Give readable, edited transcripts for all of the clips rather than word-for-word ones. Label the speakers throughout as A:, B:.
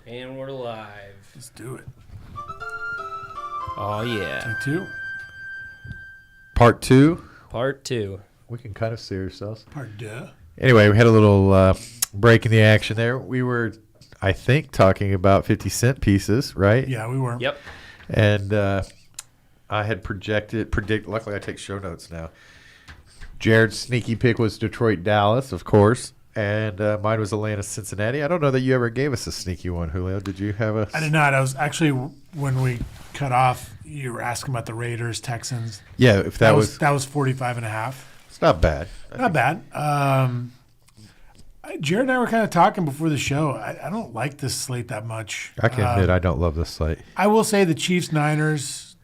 A: And we're live.
B: Let's do it.
A: Oh, yeah.
B: Take two.
C: Part 2.
A: Part 2.
C: We can kind of see ourselves.
B: Part duh.
C: Anyway, we had a little break in the action there. We were, I think, talking about 50-cent pieces, right?
B: Yeah, we were.
A: Yep.
C: And I had predict. Luckily, I take show notes now. Jared's sneaky pick was Detroit-Dallas, of course. And mine was Atlanta-Cincinnati. I don't know that you ever gave us a sneaky one, Julio. Did you have a...
B: I did not. I was actually, when we cut off, you were asking about the Raiders, Texans.
C: Yeah, if that was...
B: That was 45.5.
C: It's not bad.
B: Not bad. Jared and I were kind of talking before the show. I don't like this slate that much.
C: I can admit I don't love this slate.
B: I will say the Chiefs-Niners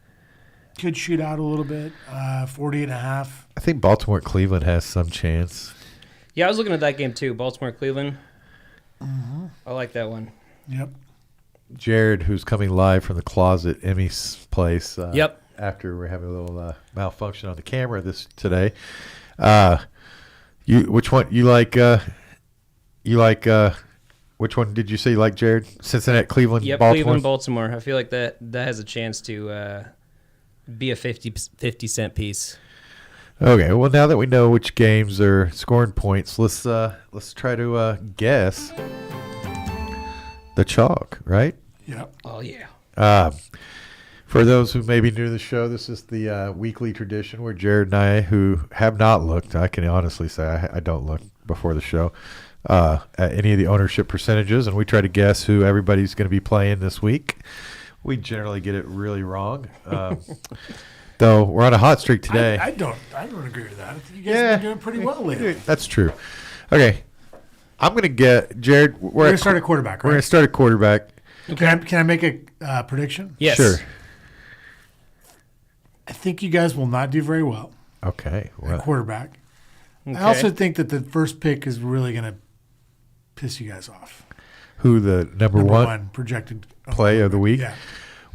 B: could shoot out a little bit, 48.5.
C: I think Baltimore-Cleveland has some chance.
A: Yeah, I was looking at that game too. Baltimore-Cleveland.
B: Mm-hmm.
A: I like that one.
B: Yep.
C: Jared, who's coming live from the closet, Emmy's place.
A: Yep.
C: After we're having a little malfunction on the camera today. Which one you like? Which one did you say you like, Jared? Cincinnati, Cleveland,
A: Yep,
C: Baltimore.
A: Cleveland, Baltimore. I feel like that has a chance to be a 50-cent piece.
C: Okay. Well, now that we know which games are scoring points, let's try to guess the chalk, right?
B: Yep.
A: Oh, yeah.
C: For those who may be new to the show, this is the weekly tradition where Jared and I, who have not looked, I can honestly say I don't look before the show, at any of the ownership percentages, and we try to guess who everybody's going to be playing this week. We generally get it really wrong. Though we're on a hot streak today.
B: I don't agree with that. I think you guys have been doing pretty well lately.
C: That's true. Okay. I'm going to get, Jared.
B: We're going to start a quarterback,
C: We're
B: right?
C: going to start a quarterback.
B: Can I make a prediction?
A: Yes.
C: Sure.
B: I think you guys will not do very well
C: Okay.
B: at
C: Well,
B: quarterback.
A: Okay.
B: I also think that the first pick is really going to piss you guys off.
C: who the number one
B: projected
C: play of the week?
B: Yeah.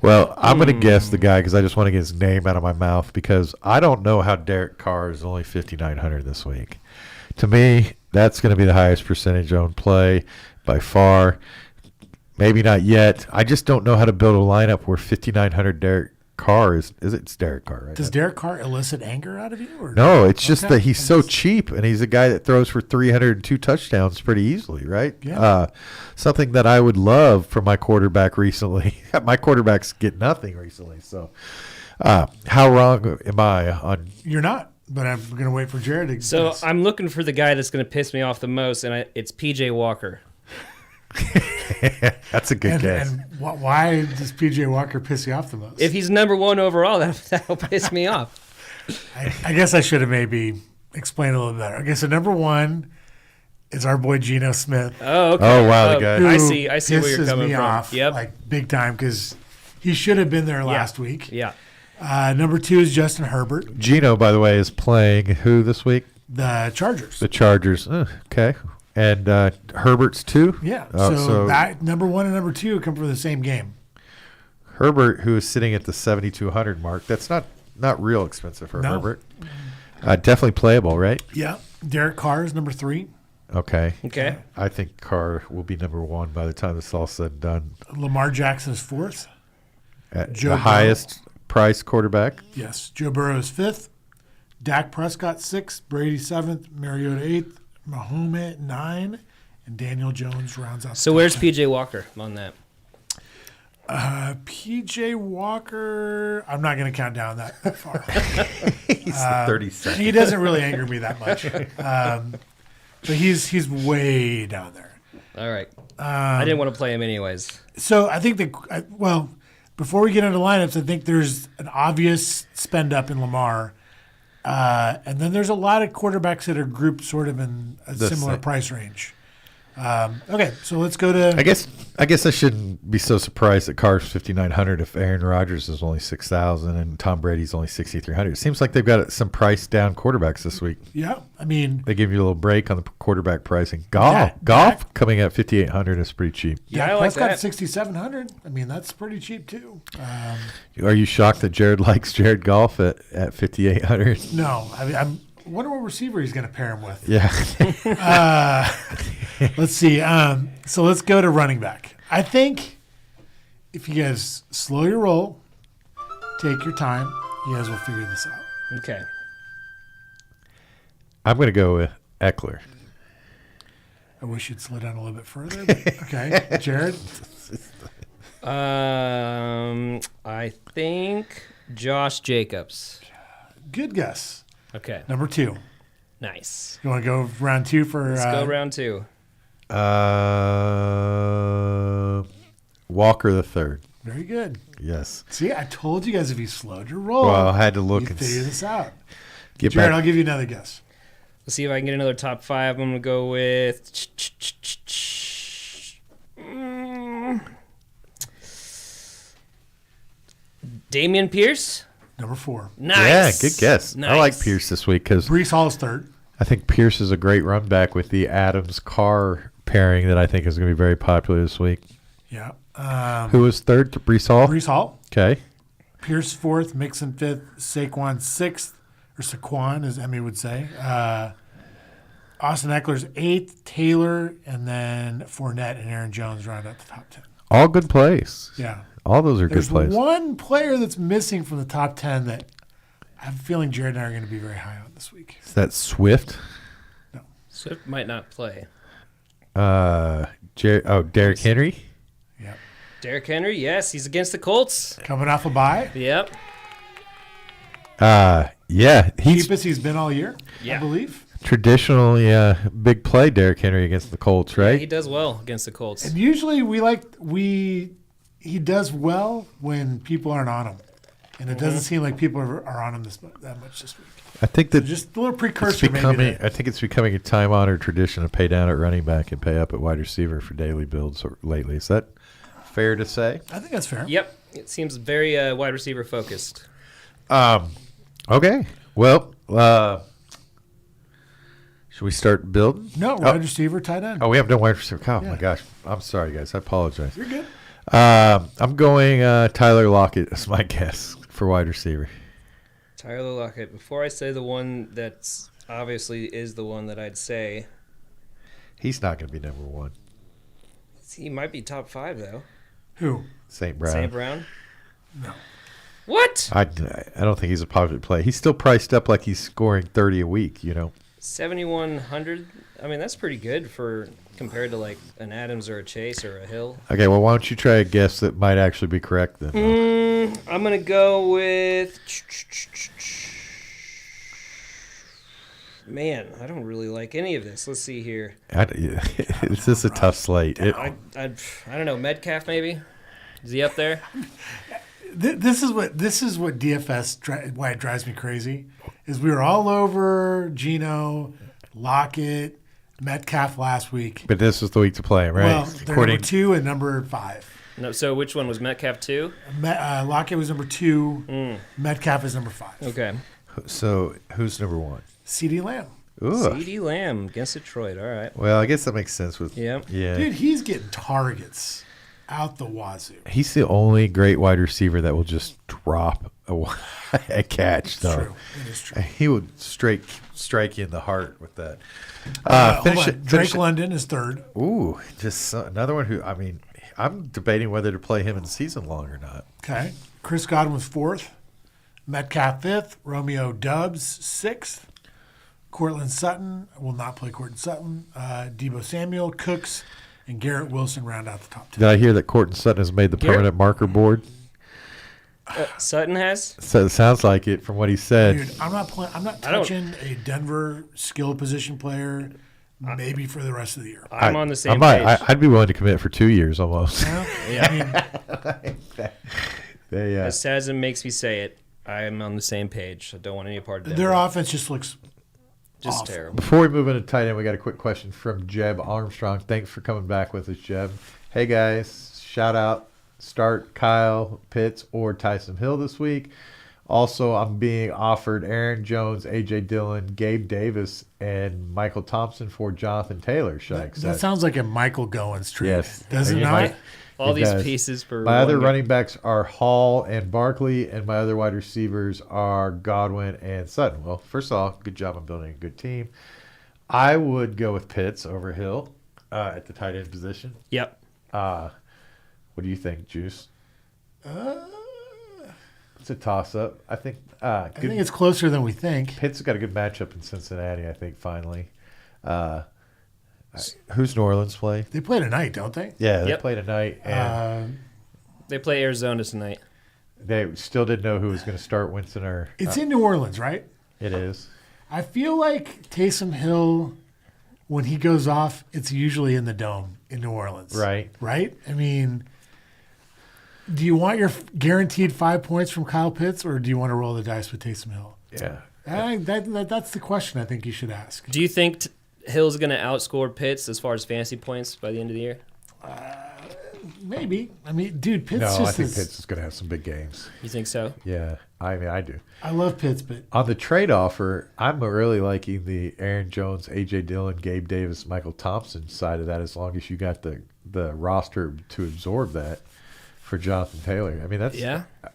C: Well, I'm going to guess the guy because I just want to get his name out of my mouth because I don't know how Derek Carr is only 5,900 this week. To me, that's going to be the highest percentage owned play by far. Maybe not yet. I just don't know how to build a lineup where 5,900 Derek Carr is. It's Derek Carr, right?
B: Does Derek Carr elicit anger out of you? Or
C: No, it's just
B: Okay.
C: that he's so cheap, and he's a guy that throws for 302 touchdowns pretty easily, right?
B: Yeah.
C: Something that I would love for my quarterback recently. My quarterbacks get nothing recently, so how wrong am I on?
B: You're not, but I'm going to wait for Jared to
A: So
B: guess.
A: I'm looking for the guy that's going to piss me off the most, and it's P.J. Walker.
C: That's a good guess.
B: And why does P.J. Walker piss you off the most?
A: If he's number one overall, that'll piss me off.
B: I guess I should have maybe explained a little better. Okay, so number one is our boy Geno Smith.
A: Oh, okay.
C: Oh, wow, the guy.
A: I
B: who
A: see where you're
B: pisses
A: coming
B: me
A: from.
B: off,
A: Yep.
B: like big time, because he should have been there last week.
A: Yeah.
B: Number two is Justin Herbert,
C: Gino, by the way, is playing who this week?
B: the Chargers.
C: The Chargers. Okay. And Herbert's too?
B: Yeah,
C: Oh,
B: so that number one and number two come from the same game.
C: Herbert, who is sitting at the 7,200 mark, that's not real expensive for
B: No.
C: Herbert. Definitely playable, right?
B: Yeah, Derek Carr is number three.
C: Okay.
A: Okay.
C: I think Carr will be number one by the time this is all said and done.
B: Lamar Jackson is fourth.
C: At
B: Joe
C: the
B: Burrow.
C: highest price quarterback.
B: Yes, Joe Burrow is fifth. Dak Prescott sixth. Brady seventh. Mariota eighth. Mahomes 9, and Daniel Jones rounds out.
A: So where's P.J. Walker on that?
B: P.J. Walker? I'm not going to count down that far.
C: He's the 32nd.
B: He doesn't really anger me that much, but he's way down there.
A: All right. I didn't want to play him anyways.
B: So I think before we get into lineups, I think there's an obvious spend up in Lamar. And then there's a lot of quarterbacks that are grouped sort of in a similar price range. Okay, so let's go to.
C: I guess I shouldn't be so surprised that Carr's 5,900 if Aaron Rodgers is only 6,000 and Tom Brady's only 6,300. It seems like they've got some price down quarterbacks this week.
B: Yeah, I mean,
C: They give you a little break on the quarterback pricing. Golf coming at 5,800 is pretty cheap.
A: Yeah, I
B: Dak
A: like
B: Prescott
A: that.
B: 6,700. I mean, that's pretty cheap too.
C: Are you shocked that Jared likes Jared Goff at 5,800?
B: No, I mean, I wonder what receiver he's going to pair him with.
C: Yeah.
B: Let's see. So let's go to running back. I think if you guys slow your roll, take your time, you guys will figure this out.
A: Okay.
C: I'm going to go with Eckler.
B: I wish you'd slow down a little bit further. But okay, Jared.
A: I think Josh Jacobs.
B: Good guess.
A: Okay.
B: Number 2.
A: Nice.
B: You want to go round 2 for?
A: Let's go round 2.
C: Walker the third.
B: Very good.
C: Yes.
B: See, I told you guys if you slowed your roll,
C: Well, I had to look
B: you
C: and
B: figure this out.
C: get
B: Jared,
C: back.
B: I'll give you another guess.
A: Let's see if I can get another top 5. I'm going to go with Damian Pierce.
B: Number 4.
A: Nice.
C: Yeah, good guess.
A: Nice.
C: I like Pierce this week because
B: Brees Hall's third.
C: I think Pierce is a great run back with the Adams-Carr pairing that I think is going to be very popular this week.
B: Yeah.
C: Who was third to Brees Hall?
B: Brees Hall.
C: Okay.
B: Pierce 4th. Mixon 5th. Saquon 6th. Or Saquon, as Emmy would say. Austin Eckler's 8th. Taylor. And then Fournette and Aaron Jones round out the top 10.
C: All good plays.
B: Yeah.
C: All those are
B: There's
C: good plays.
B: one player that's missing from the top 10 that I have a feeling Jared and I are going to be very high on this week.
C: Is that Swift?
A: Swift might not play.
C: Derrick Henry?
B: Yep.
A: Derrick Henry, yes, he's against the Colts.
B: Coming off a bye.
A: Yep.
C: Yeah. He's
B: Cheapest he's been all year,
A: Yeah.
B: I believe.
C: traditionally big play, Derrick Henry against the Colts, right?
A: He does well against the Colts.
B: And usually he does well when people aren't on him. And it doesn't seem like people are on him that much this week.
C: I think
B: So
C: that
B: just a little
C: it's
B: precursor
C: becoming.
B: maybe.
C: I think it's becoming a time-honored tradition to pay down at running back and pay up at wide receiver for daily builds lately. Is that fair to say?
B: I think that's fair.
A: Yep. It seems very wide receiver focused.
C: Okay. Well, should we start building?
B: No, wide receiver, tight end.
C: Oh, we haven't done wide receiver. Oh,
B: Yeah.
C: my gosh. I'm sorry, guys. I apologize.
B: You're good.
C: I'm going Tyler Lockett as my guess for wide receiver.
A: Tyler Lockett. Before I say the one that's obviously is the one that I'd say,
C: He's not going to be number one.
A: he might be top 5 though.
B: Who?
C: St. Brown.
A: St. Brown.
B: No.
A: What?
C: I don't think he's a popular play. He's still priced up like he's scoring 30 a week, you know.
A: 7,100. I mean, that's pretty good for compared to like an Adams or a Chase or a Hill.
C: Okay, well, why don't you try a guess that might actually be correct then?
A: I'm gonna go with. Man, I don't really like any of this. Let's see here.
C: It's just a tough slate.
A: I don't know. Metcalf maybe. Is he up there?
B: This is what DFS why it drives me crazy is we were all over Geno, Lockett, Metcalf last week.
C: But this is the week to play him, right?
B: Well, they're number 2 and number 5.
A: No. So which one was Metcalf 2?
B: Lockett was number 2. Metcalf is number 5.
A: Okay.
C: So who's number 1?
B: CeeDee Lamb.
C: Ooh.
A: C.D. Lamb against Detroit. All right.
C: Well, I guess that makes sense with
A: Yeah.
B: Dude, he's getting targets out the wazoo.
C: He's the only great wide receiver that will just drop a catch, though.
B: True. It is true.
C: He would strike you in the heart with that.
B: Hold on. Drake London is 3rd.
C: Ooh, just another one who, I mean, I'm debating whether to play him in season long or not.
B: Okay. Chris Godwin was 4th. Metcalf 5th. Romeo Doubs 6th. Cortland Sutton will not play Cortland Sutton. Deebo Samuel, Cooks, and Garrett Wilson round out the top 10.
C: Did I hear that Cortland Sutton has made the permanent marker board?
A: Sutton has.
C: So it sounds like it from what he said.
B: Dude, I'm not touching a Denver skill position player maybe for the rest of the year.
A: I'm on the same
C: I
A: page.
C: I'd be willing to commit for 2 years almost.
B: Well,
A: Yeah.
B: I mean,
A: As sad as it makes me say it, I am on the same page. I don't want any part of that.
B: their offense just looks
A: Just
B: awful.
A: terrible.
C: Before we move into tight end, we got a quick question from Jeb Armstrong. Thanks for coming back with us, Jeb. Hey, guys. Shout out. Start Kyle Pitts or Tyson Hill this week. Also, I'm being offered Aaron Jones, A.J. Dillon, Gabe Davis, and Michael Thompson for Jonathan Taylor. Should I
B: That
C: accept?
B: sounds like a Michael Goins trade.
C: Yes.
B: Does it
C: Yeah,
B: not?
C: Mike-
A: All
C: It
A: these
C: does.
A: pieces for
C: My other
A: one guy.
C: running backs are Hall and Barkley, and my other wide receivers are Godwin and Sutton. Well, first of all, good job on building a good team. I would go with Pitts over Hill at the tight end position.
A: Yep.
C: What do you think, Juice?
B: Uh,
C: It's a toss-up. I think.
B: I think it's closer than we think.
C: Pitt's got a good matchup in Cincinnati. I think finally. Who's New Orleans play?
B: They play tonight, don't they?
C: Yeah, they
A: Yep.
C: play tonight, and
A: They play Arizona tonight.
C: they still didn't know who was going to start Winston or.
B: It's in New Orleans, right?
C: It is.
B: I feel like Taysom Hill, when he goes off, it's usually in the Dome in New Orleans.
C: Right.
B: Right? I mean, do you want your guaranteed 5 points from Kyle Pitts, or do you want to roll the dice with Taysom Hill?
C: Yeah.
B: That's the question I think you should ask.
A: Do you think Hill's going to outscore Pitts as far as fantasy points by the end of the year?
B: Maybe. I mean, dude, Pitts
C: No,
B: just
C: I think
B: is.
C: Pitts is going to have some big games.
A: You think so?
C: Yeah, I mean, I do.
B: I love Pitts, but
C: On the trade offer, I'm really liking the Aaron Jones, A.J. Dillon, Gabe Davis, Michael Thompson side of that as long as you got the roster to absorb that for Jonathan Taylor. I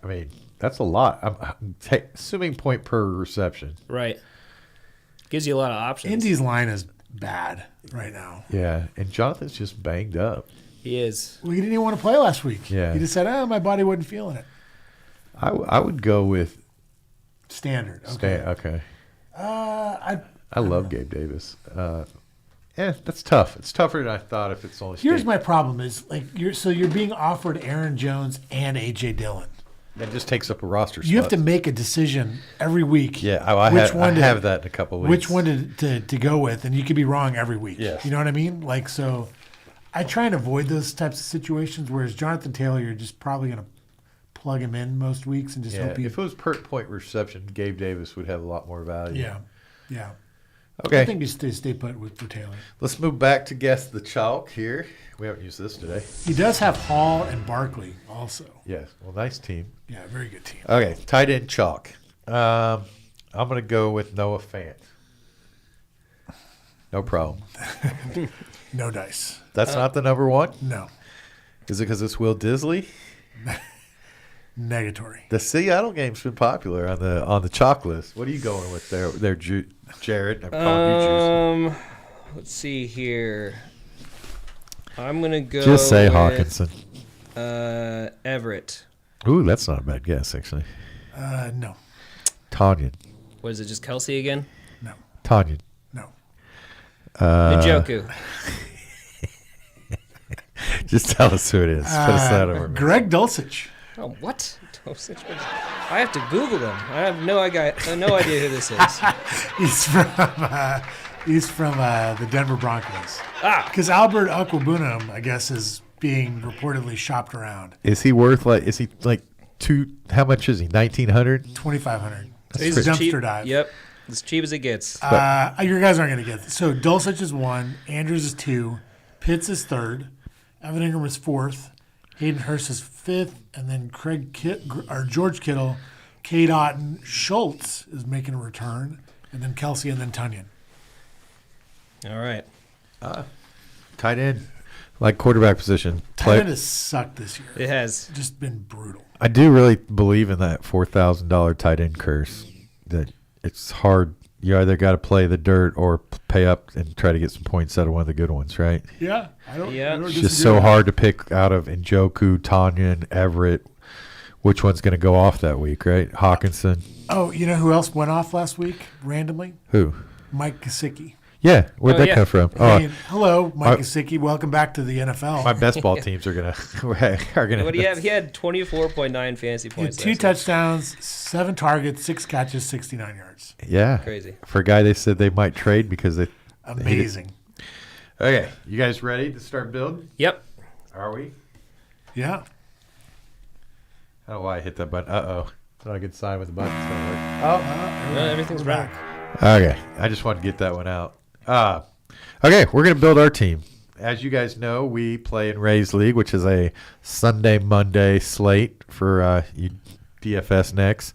C: mean, that's a lot. I'm assuming point per reception.
A: Right. Gives you a lot of options.
B: Indy's line is bad right now.
C: Yeah, and Jonathan's just banged up.
A: He is.
B: Well, he didn't even want to play last week.
C: Yeah.
B: He just said, my body wasn't feeling it.
C: I would go with
B: Standard. Okay.
C: Okay.
B: I
C: love Gabe Davis. That's tough. It's tougher than I thought if it's only
B: Here's
C: State.
B: my problem is you're being offered Aaron Jones and AJ Dillon.
C: That just takes up a roster spot.
B: You have to make a decision every week.
C: Yeah, I have that in a couple weeks.
B: Which one to go with, and you could be wrong every week.
C: Yes.
B: You know what I mean? Like, so I try and avoid those types of situations, whereas Jonathan Taylor, you're just probably going to plug him in most weeks and just
C: Yeah,
B: hope he...
C: if it was per point reception, Gabe Davis would have a lot more value.
B: Yeah.
C: Okay.
B: I think you stay put with for Taylor.
C: Let's move back to guess the chalk here. We haven't used this today.
B: He does have Hall and Barkley also.
C: Yes. Well, nice team.
B: Yeah, very good team.
C: Okay, tight end chalk. I'm going to go with Noah Fant. No problem.
B: No dice.
C: That's not the number one?
B: No.
C: Is it because it's Will Disley?
B: Negatory.
C: The Seattle game's been popular on the chalk list. What are you going with there, Jared? I'm calling you Juice.
A: Let's see here. I'm going to go
C: Just say
A: with,
C: Hawkinson.
A: Everett.
C: Ooh, that's not a bad guess, actually.
B: No.
C: Tanyan.
A: What is it, just Kelsey again?
B: No.
C: Tanyan.
B: No.
A: Njoku.
C: Just tell us who it is. Put us that over.
B: Greg Dulcich.
A: Oh, what? I have to Google him. I have no idea who this is.
B: He's from the Denver Broncos.
A: Ah,
B: Albert Okwuegbunam, I guess, is being reportedly shopped around.
C: Is he worth how much is he? 1,900?
B: $2,500.
A: so
B: He's
A: he's
B: a
A: cheap.
B: dumpster dive.
A: Yep, as cheap as it gets.
B: Your guys aren't going to get this. So Dulcich is 1, Andrews is 2, Pitts is 3rd, Evan Ingram is 4th, Hayden Hurst is 5th, and then George Kittle, Cade Otton, Schultz is making a return, and then Kelsey, and then Tunyon.
A: All right.
C: Tight end. Like quarterback position.
B: Tight end has sucked this year.
A: It has.
B: Just been brutal.
C: I do really believe in that $4,000 tight end curse. That it's hard. You either got to play the dirt or pay up and try to get some points out of one of the good ones, right?
B: Yeah. I don't
C: It's
B: disagree
C: just so
B: with
C: hard to pick out of Njoku, Tanyan, Everett. Which one's going to go off that week, right? Hawkinson.
B: Oh, you know who else went off last week randomly?
C: Who?
B: Mike Gesicki.
C: Yeah, where'd
A: Oh,
C: that
A: yeah.
C: come from?
B: I mean, hello, Mike
C: I-
B: Gesicki. Welcome back to the NFL.
C: My best ball teams are gonna
A: What do you have? He had 24.9 fantasy
B: He had
A: points.
B: 2
A: last week.
B: touchdowns, 7 targets, 6 catches, 69 yards.
C: Yeah,
A: Crazy.
C: For a guy they said they might trade because they.
B: Amazing.
C: Okay, you guys ready to start building?
A: Yep.
C: Are we?
B: Yeah.
C: I don't know why I hit that button. It's not a good sign with the buttons don't work.
A: No, everything's back.
C: Okay, I just wanted to get that one out. Okay, we're gonna build our team. As you guys know, we play in Rays League, which is a Sunday Monday slate for you DFS necks.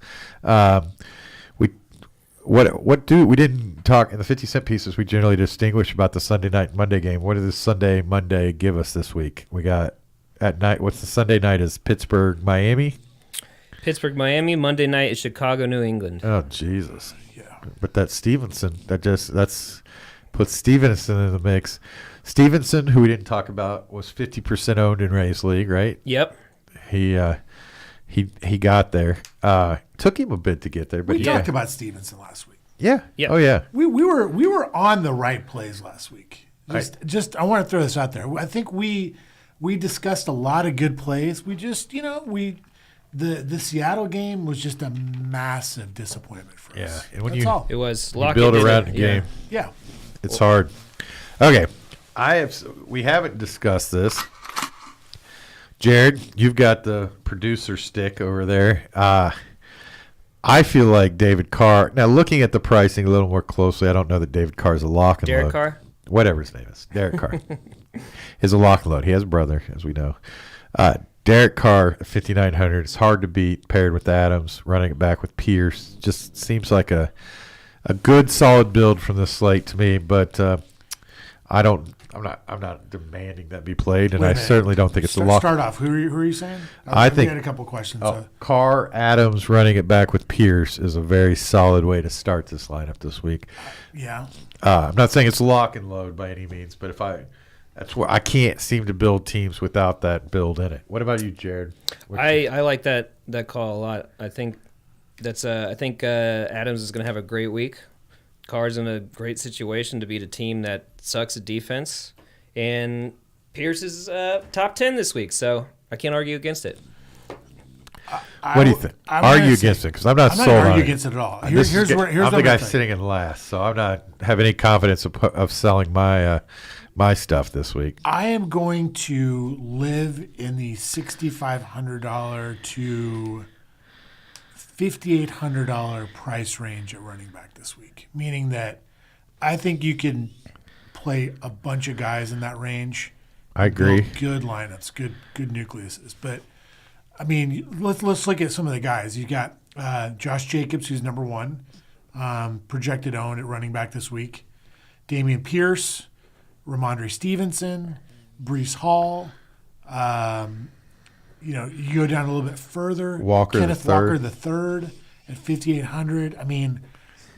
C: We didn't talk in the 50-cent pieces. We generally distinguish about the Sunday night and Monday game. What does Sunday Monday give us this week? We got at night. What's the Sunday night? Is Pittsburgh Miami?
A: Pittsburgh, Miami. Monday night is Chicago, New England.
C: Oh Jesus!
B: Yeah.
C: But that Stevenson, that's puts Stevenson in the mix. Stevenson, who we didn't talk about, was 50% owned in Ray's league, right?
A: Yep.
C: He got there. Took him a bit to get there, but
B: We talked about Stevenson last week.
C: yeah.
A: Yep.
C: Oh yeah.
B: We were on the right plays last week. Just I want to throw this out there. I think we discussed a lot of good plays. We just the Seattle game was just a massive disappointment for
C: Yeah,
B: us.
C: and when
B: That's
C: you-
B: all.
A: It was
C: You
A: lock
C: build
A: it in
C: around
A: it.
C: the game.
B: Yeah.
C: It's hard. Okay. We haven't discussed this. Jared, you've got the producer stick over there. I feel like David Carr. Now, looking at the pricing a little more closely, I don't know that David Carr is a lock and
A: Derek
C: load.
A: Carr?
C: Whatever his name is. Derek Carr is a lock and load. He has a brother, as we know. Derek Carr, 5,900. It's hard to beat paired with Adams, running it back with Pierce. Just seems like a good, solid build from this slate to me, but I'm not demanding that be played, and
B: Wait a
C: I
B: minute.
C: certainly don't think it's a lock.
B: Start off. Who are you saying?
C: I
B: we
C: think-
B: had a couple questions.
C: Oh, Carr, Adams, running it back with Pierce is a very solid way to start this lineup this week.
B: Yeah.
A: Uh,
C: I'm not saying it's lock and load by any means, but that's where I can't seem to build teams without that build in it. What about you, Jared?
A: I like that call a lot. I think Adams is going to have a great week. Carr's in a great situation to beat a team that sucks at defense, and Pierce is top 10 this week, so I can't argue against it.
C: What do you think? Argue against it, because I'm not sold on
B: arguing
C: it.
B: against it at all.
C: And this
B: Here's
C: is
B: what
C: I'm the
B: I'm
C: guy
B: gonna
C: sitting in last, so I'm not have any confidence of selling my stuff this week.
B: I am going to live in the $6,500 to $5,800 price range at running back this week, meaning that I think you can play a bunch of guys in that range.
C: I agree.
B: Build good lineups, good nucleuses. But I mean, let's look at some of the guys. You got Josh Jacobs, who's number one, projected owned at running back this week. Damian Pierce, Ramondre Stevenson, Breece Hall. You go down a little bit further.
C: Walker
B: Kenneth
C: the third.
B: Walker the third at 5,800. I mean,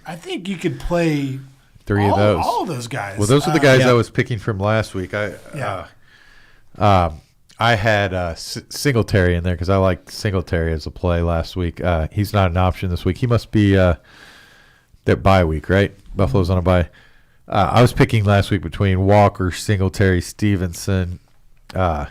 B: I think you could play
C: Three of those.
B: all of those guys.
C: Well, those are the guys
A: yeah.
C: I was picking from last week. I had Singletary in there because I liked Singletary as a play last week. He's not an option this week. He must be their bye week, right? Buffalo's on a bye. I was picking last week between Walker, Singletary, Stevenson, and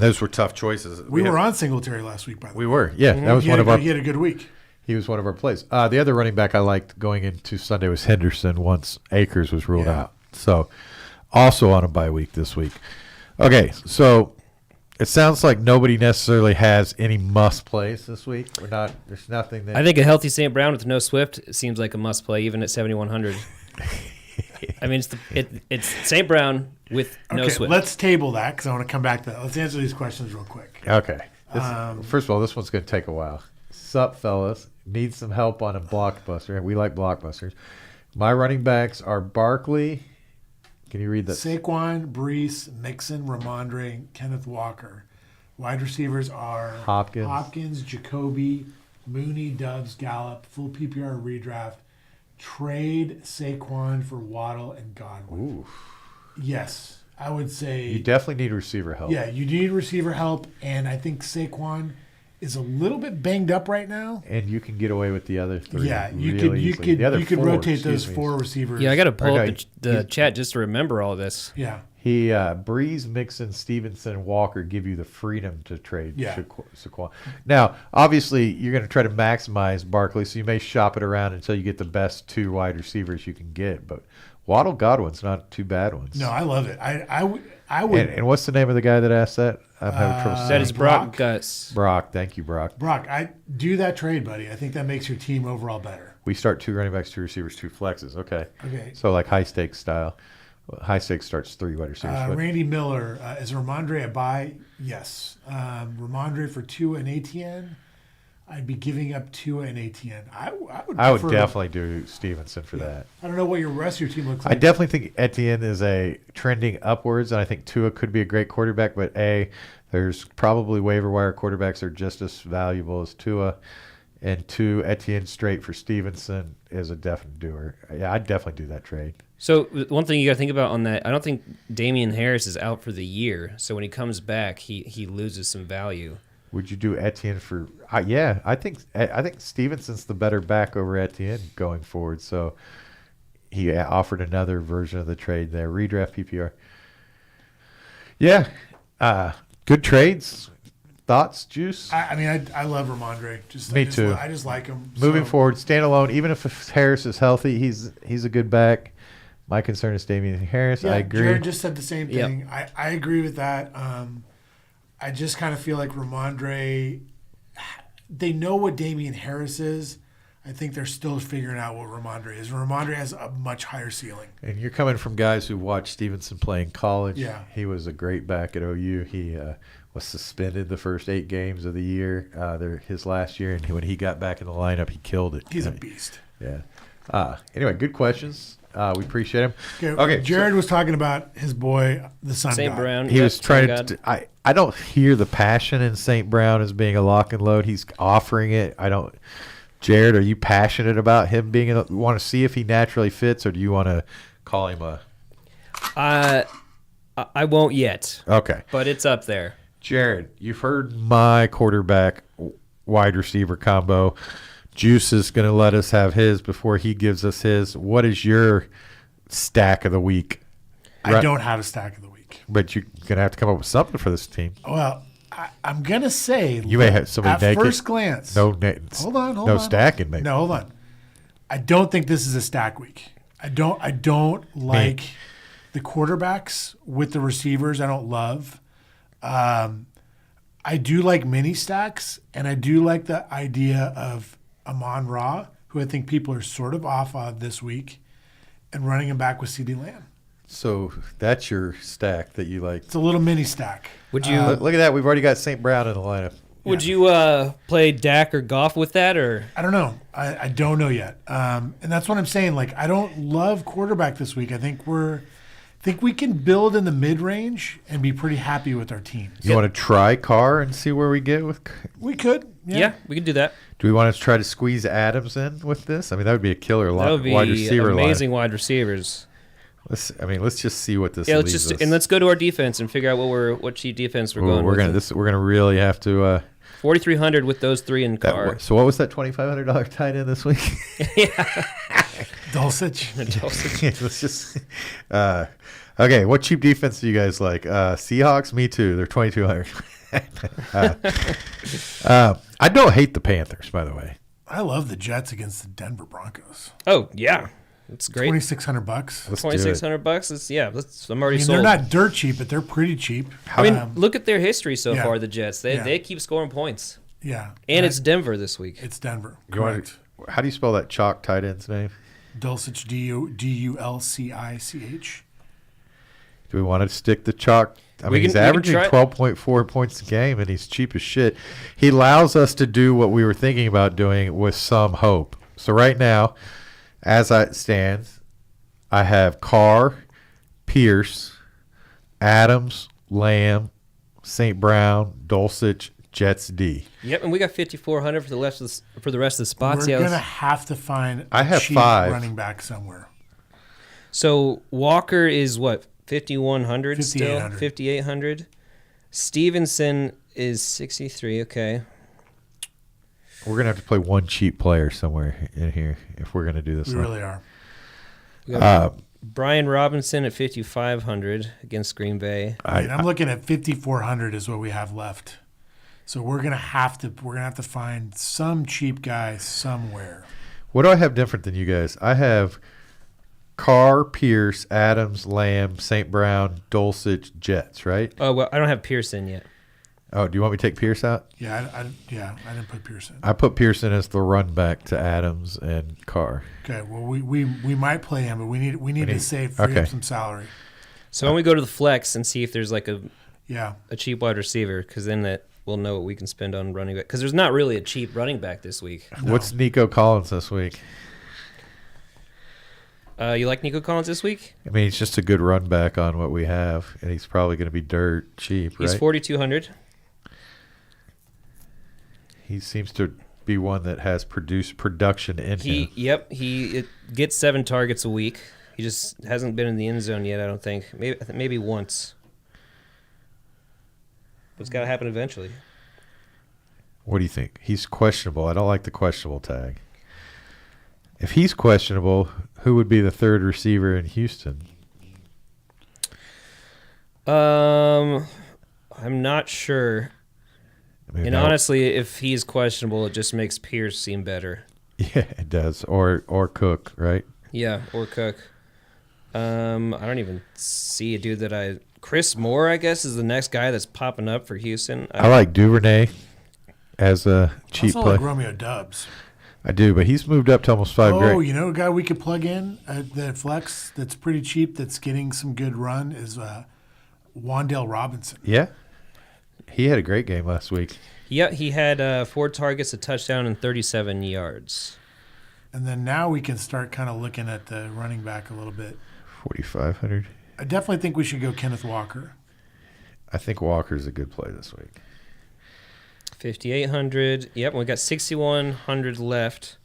C: those were tough choices.
B: We were on Singletary last week, by the way.
C: We were, yeah. That was
B: He
C: one
B: had
C: of our.
B: He had a good week.
C: He was one of our plays. The other running back I liked going into Sunday was Henderson once Akers was ruled
B: Yeah.
C: out. So also on a bye week this week. Okay, so it sounds like nobody necessarily has any must plays this week. There's nothing that
A: I think a healthy St. Brown with no Swift seems like a must play, even at 7,100. I mean, it's St. Brown with no
B: Okay,
A: Swift.
B: let's table that because I want to come back to that. Let's answer these questions real quick.
C: Okay. First of all, this one's going to take a while. Sup, fellas? Need some help on a blockbuster. We like blockbusters. My running backs are Barkley. Can you read that?
B: Saquon, Breece, Mixon, Ramondre, Kenneth Walker. Wide receivers are
C: Hopkins.
B: Jacoby, Mooney, Doves, Gallup, full PPR redraft. Trade Saquon for Waddle and Godwin.
C: Ooh.
B: Yes, I would say.
C: You definitely need receiver help.
B: Yeah, you need receiver help, and I think Saquon is a little bit banged up right now.
C: And you can get away with the other three.
B: Yeah, you
C: really
B: could
C: easily.
B: you could
C: four,
B: rotate those
C: excuse me.
B: four receivers.
A: Yeah, I got to pull
C: Okay.
A: up the chat just to remember all this.
B: Yeah,
C: He Breeze, Mixon, Stevenson, Walker give you the freedom to trade
B: Yeah.
C: Saquon. Now, obviously, you're going to try to maximize Barkley, so you may shop it around until you get the best two wide receivers you can get. But Waddle, Godwin's not two bad ones.
B: no, I love it. I would.
C: And what's the name of the guy that asked that? I'm having trouble
A: That
C: saying.
A: is Brock
B: Brock?
A: Gus.
C: Brock. Thank you, Brock.
B: Brock, I do that trade, buddy. I think that makes your team overall better.
C: We start two running backs, two receivers, two flexes. Okay.
B: Okay.
C: So like high stakes style. High stakes starts three wide receivers. What-
B: Randy Miller, is Ramondre a buy? Yes. Ramondre for Tua and ATN. I'd be giving up Tua and ATN. I would prefer-
C: definitely do Stevenson for that.
B: I don't know what your rest of your team looks
C: I
B: like.
C: definitely think Etienne is a trending upwards, and I think Tua could be a great quarterback. But there's probably waiver wire quarterbacks that are just as valuable as Tua, and two, Etienne straight for Stevenson is a definite doer. Yeah, I'd definitely do that trade.
A: So one thing you got to think about on that, I don't think Damian Harris is out for the year. So when he comes back, he loses some value.
C: Would you do Etienne for? Yeah, I think Stevenson's the better back over Etienne going forward. So he offered another version of the trade there. Redraft PPR. Yeah, good trades. Thoughts, Juice?
B: I mean, I love Ramondre.
C: Me too.
B: I just like him.
C: Moving
B: So,
C: forward, standalone. Even if Harris is healthy, he's a good back. My concern is Damian Harris.
B: yeah,
C: I agree.
B: Jared just said the same
A: Yep.
B: thing. I agree with that. I just kind of feel like Ramondre, they know what Damian Harris is. I think they're still figuring out what Ramondre is. Ramondre has a much higher ceiling.
C: And you're coming from guys who watched Stevenson play in college.
B: Yeah.
C: He was a great back at OU. He was suspended the first 8 games of the year, his last year, and when he got back in the lineup, he killed it.
B: He's a beast.
C: Yeah. Anyway, good questions. We appreciate him.
B: Okay, Jared was talking about his boy, the Sun
A: St.
B: God.
A: Brown.
C: He
A: yep,
C: was trying
A: God.
C: to. I don't hear the passion in St. Brown as being a lock and load. He's offering it. I don't. Jared, are you passionate about him being? You want to see if he naturally fits, or do you want to call him a?
A: I won't yet,
C: Okay,
A: but it's up there.
C: Jared, you've heard my quarterback wide receiver combo. Juice is going to let us have his before he gives us his. What is your stack of the week?
B: I don't have a stack of the week.
C: But you're going to have to come up with something for this team.
B: Well, I'm going to say,
C: You may have somebody
B: at
C: naked.
B: first glance.
C: No,
B: Hold on.
C: no stacking, maybe.
B: No, hold on. I don't think this is a stack week. I don't like the quarterbacks with the receivers. I don't love. I do like mini stacks, and I do like the idea of Amon-Ra, who I think people are sort of off of this week, and running him back with CeeDee Lamb.
C: So that's your stack that you like.
B: It's a little mini stack.
A: Would you
C: Look at that. We've already got St. Brown in the lineup.
A: would you play Dak or Goff with that, or
B: I don't know. I don't know yet. And that's what I'm saying. Like, I don't love quarterback this week. I think we can build in the mid range and be pretty happy with our team.
C: You want to try Carr and see where we get with?
B: We could.
A: yeah, we could do that.
C: Do we want to try to squeeze Adams in with this? I mean, that would be a killer
A: That would be
C: wide receiver
A: amazing wide receivers.
C: line. Let's just see what this.
A: Yeah,
C: leaves us.
A: let's go to our defense and figure out what cheap defense we're going
C: We're
A: with.
C: we're gonna really have to.
A: 4,300 with those 3 in car.
C: So what was that $2,500 tight end this week?
B: Dulcich.
C: Let's just. Okay, what cheap defense do you guys like? Seahawks, me too. They're 2,200. I don't hate the Panthers, by the way.
B: I love the Jets against the Denver Broncos.
A: Oh yeah, it's great.
B: $2,600.
C: Let's do it.
A: $2,600. I'm already
B: I mean,
A: sold.
B: they're not dirt cheap, but they're pretty cheap.
A: I mean, look at their history so
B: yeah.
A: far. The Jets,
B: Yeah.
A: they keep scoring points,
B: Yeah,
A: and it's Denver this week.
B: it's Denver.
C: You want
B: Correct.
C: how do you spell that chalk tight end's name?
B: Dulcich, Dulcich.
C: Do we want to stick the chalk? I mean,
A: We
C: he's
A: can
C: averaging
A: try it.
C: 12.4 points a game, and he's cheap as shit. He allows us to do what we were thinking about doing with some hope. So right now, as it stands, I have Carr, Pierce, Adams, Lamb, St. Brown, Dulcich, Jets D.
A: Yep, and we got 5,400 for the rest of the spots.
B: We're
A: Yeah,
B: gonna have to find
C: I
B: a
C: have
B: cheap
C: 5.
B: running back somewhere.
A: So Walker is what 5,100 still,
B: 5,800.
A: 5,800. Stevenson is 63. Okay,
C: We're gonna have to play one cheap player somewhere in here if we're gonna do this.
B: We really are.
A: we got Brian Robinson at 5,500 against Green Bay.
B: I mean, I'm looking at 5,400 is what we have left. So we're gonna have to find some cheap guy somewhere.
C: What do I have different than you guys? I have Carr, Pierce, Adams, Lamb, St. Brown, Dulcich, Jets, right?
A: Oh well, I don't have Pearson yet.
C: Oh, do you want me to take Pierce out?
B: Yeah, I didn't put Pearson.
C: I put Pearson as the run back to Adams and Carr.
B: Okay, well we might play him, but we need to save free
C: okay.
B: up some salary.
A: So when we go to the flex and see if there's like a
B: Yeah,
A: cheap wide receiver, because then we'll know what we can spend on running back. Because there's not really a cheap running back this week.
C: What's Nico Collins this week?
A: You like Nico Collins this week?
C: I mean, he's just a good run back on what we have, and he's probably going to be dirt cheap, right?
A: He's 4,200.
C: He seems to be one that has production in him.
A: He gets 7 targets a week. He just hasn't been in the end zone yet, I don't think. Maybe once. But it's got to happen eventually.
C: What do you think? He's questionable. I don't like the questionable tag. If he's questionable, who would be the third receiver in Houston?
A: I'm not sure.
C: I mean,
A: And honestly, if he's questionable, it just makes Pierce seem better.
C: yeah, it does. Or Cook, right?
A: Yeah, or Cook. I don't even see a dude Chris Moore, I guess, is the next guy that's popping up for Houston.
C: I like Duvernay as a cheap
B: also
C: play.
B: like Romeo Dubs.
C: I do, but he's moved up to almost 5
B: Oh,
C: grand.
B: you know a guy we could plug in at the flex that's pretty cheap, that's getting some good run is Wandale Robinson.
C: Yeah. He had a great game last week.
A: Yeah, he had 4 targets, a touchdown, and 37 yards.
B: And then now we can start kind of looking at the running back a little bit.
C: 4,500.
B: I definitely think we should go Kenneth Walker.
C: I think Walker's a good play this week.
A: 5,800. Yep, we got 6,100 left.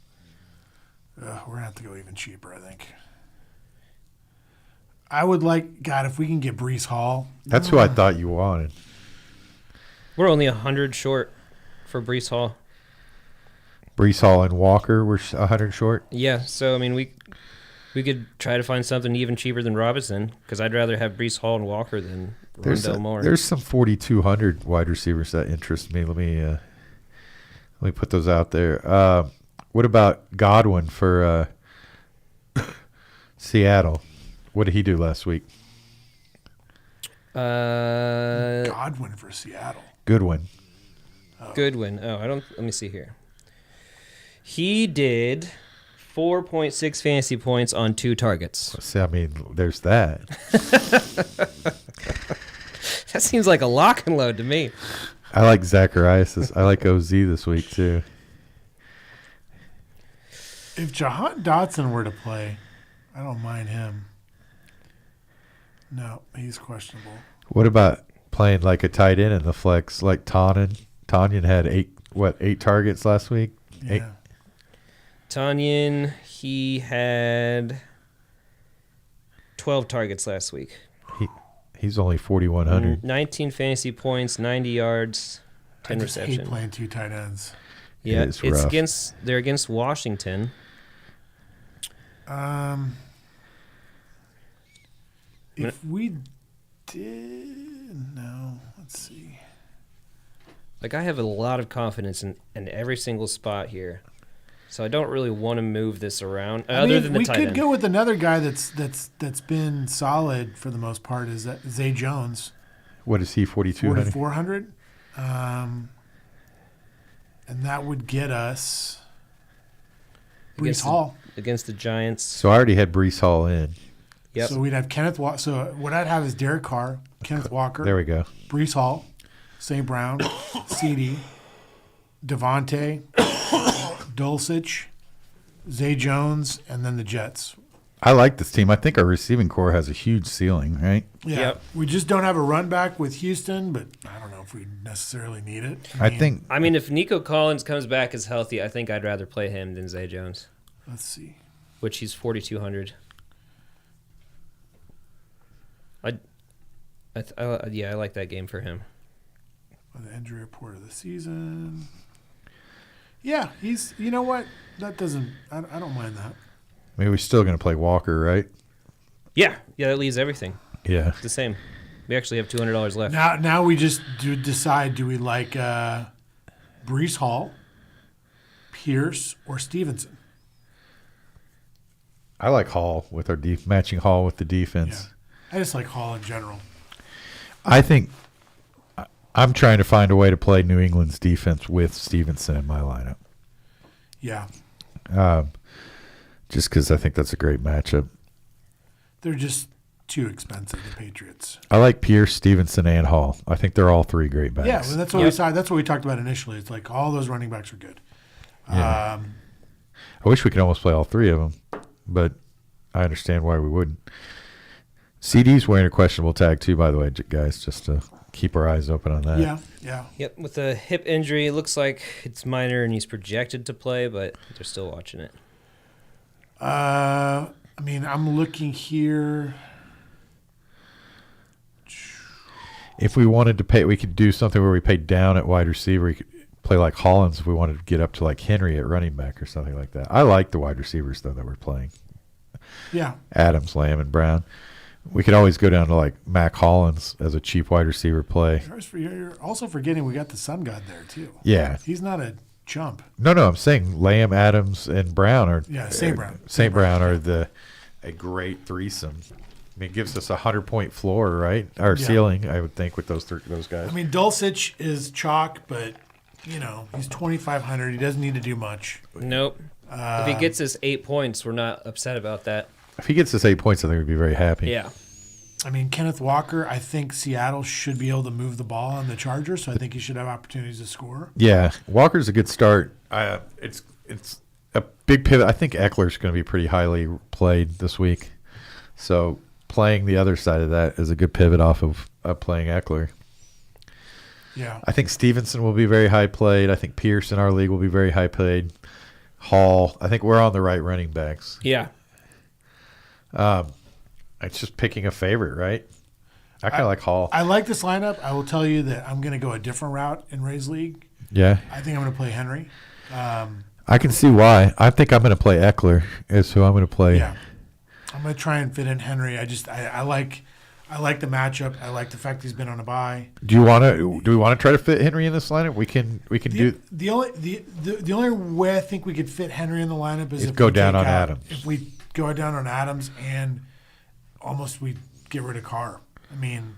B: We're going to have to go even cheaper, I think. I would like, God, if we can get Brees Hall.
C: That's who I thought you wanted.
A: We're only 100 short for Brees Hall.
C: Brees Hall and Walker were 100 short.
A: Yeah, so, I mean, we could try to find something even cheaper than Robinson, because I'd rather have Brees Hall and Walker than Rondell Moore.
C: There's some 4,200 wide receivers that interest me. Let me put those out there. What about Godwin for Seattle? What did he do last week?
B: Godwin for Seattle.
C: Goodwin.
A: Goodwin. Let me see here. He did 4.6 fantasy points on 2 targets.
C: See, I mean, there's that.
A: That seems like a lock and load to me.
C: I like Zacharias. I like OZ this week too.
B: If Jahan Dotson were to play, I don't mind him. No, he's questionable.
C: What about playing like a tight end in the flex, like Tanyan? Tanyan had 8 targets last week?
B: Yeah.
C: 8.
A: Tanyan, he had 12 targets last week.
C: He's only 4,100.
A: 19 fantasy points, 90 yards, 10
B: I just hate
A: reception.
B: playing 2 tight ends.
A: Yeah,
C: It's
A: it's
C: rough.
A: they're against Washington.
B: If we did, no, let's see.
A: Like, I have a lot of confidence in every single spot here. So I don't really want to move this around, other than the
B: we
A: tight
B: could
A: end.
B: go with another guy that's been solid for the most part. Is that Zay Jones,
C: What is he, 4,200?
B: 4,400, and that would get us Brees Hall.
A: Against the Giants.
C: So I already had Brees Hall in.
A: Yep.
B: So we'd have Kenneth Walker. So what I'd have is Derek Carr, Kenneth Walker,
C: There we go.
B: Brees Hall, St. Brown, CD, Devontae, Dulcich, Zay Jones, and then the Jets.
C: I like this team. I think our receiving core has a huge ceiling, right?
B: Yeah,
A: Yep.
B: we just don't have a run back with Houston, but I don't know if we necessarily need it.
C: I mean,
A: if Nico Collins comes back as healthy, I think I'd rather play him than Zay Jones,
B: Let's see.
A: which he's 4,200. I like that game for him.
B: The injury report of the season. Yeah, he's. You know what? That doesn't. I don't mind that.
C: maybe we're still going to play Walker, right?
A: Yeah, that leaves everything.
C: Yeah.
A: It's the same. We actually have $200 left.
B: Now we just decide: do we like Brees Hall, Pierce, or Stevenson?
C: I like Hall with our matching Hall with the defense.
B: Yeah. I just like Hall in general.
C: I think I'm trying to find a way to play New England's defense with Stevenson in my lineup.
B: Yeah,
C: Just because I think that's a great matchup.
B: they're just too expensive. The Patriots.
C: I like Pierce, Stevenson, and Hall. I think they're all 3 great backs.
B: Yeah, well, that's what we saw. That's what we talked about initially. It's like all those running backs are good.
C: Yeah. I wish we could almost play all 3 of them, but I understand why we wouldn't. CD's wearing a questionable tag too, by the way, guys, just to keep our eyes open on that.
B: Yeah.
A: Yep, with a hip injury, it looks like it's minor and he's projected to play, but they're still watching it.
B: I'm I mean, I'm looking here.
C: If we wanted to pay, we could do something where we pay down at wide receiver. We could play like Hollins if we wanted to get up to like Henry at running back or something like that. I like the wide receivers, though, that we're playing.
B: Yeah.
C: Adams, Lamb, and Brown. We could always go down to like Mac Hollins as a cheap wide receiver play.
B: You're also forgetting we got the Sun God there, too.
C: Yeah.
B: He's not a chump.
C: No, I'm saying Lamb, Adams, and Brown are
B: St. Brown.
C: St. Brown are a great threesome. I mean, it gives us 100-point floor, right? Or ceiling, I would think, with those guys.
B: I mean, Dulcich is chalk, but he's 2,500. He doesn't need to do much.
A: Nope. If he gets us 8 points, we're not upset about that.
C: If he gets us 8 points, I think we'd be very happy.
A: Yeah.
B: I mean, Kenneth Walker, I think Seattle should be able to move the ball on the Chargers, so I think he should have opportunities to score.
C: Yeah, Walker's a good start. It's a big pivot. I think Eckler's going to be pretty highly played this week. So playing the other side of that is a good pivot off of playing Eckler.
B: Yeah.
C: I think Stevenson will be very high played. I think Pierce in our league will be very high played. Hall. I think we're on the right running backs.
A: Yeah.
C: It's just picking a favorite, right? I kind of like Hall.
B: I like this lineup. I will tell you that I'm going to go a different route in Ray's league.
C: Yeah.
B: I think I'm going to play Henry.
C: I can see why. I think I'm going to play Eckler is who I'm going to play.
B: Yeah. I'm going to try and fit in Henry. I like the matchup. I like the fact he's been on a bye.
C: Do we want to try to fit Henry in this lineup? We can do
B: the only way I think we could fit Henry in the lineup is if
C: go
B: we
C: down
B: take
C: on
B: out-
C: Adams.
B: If we go down on Adams and almost we get rid of Carr. I mean,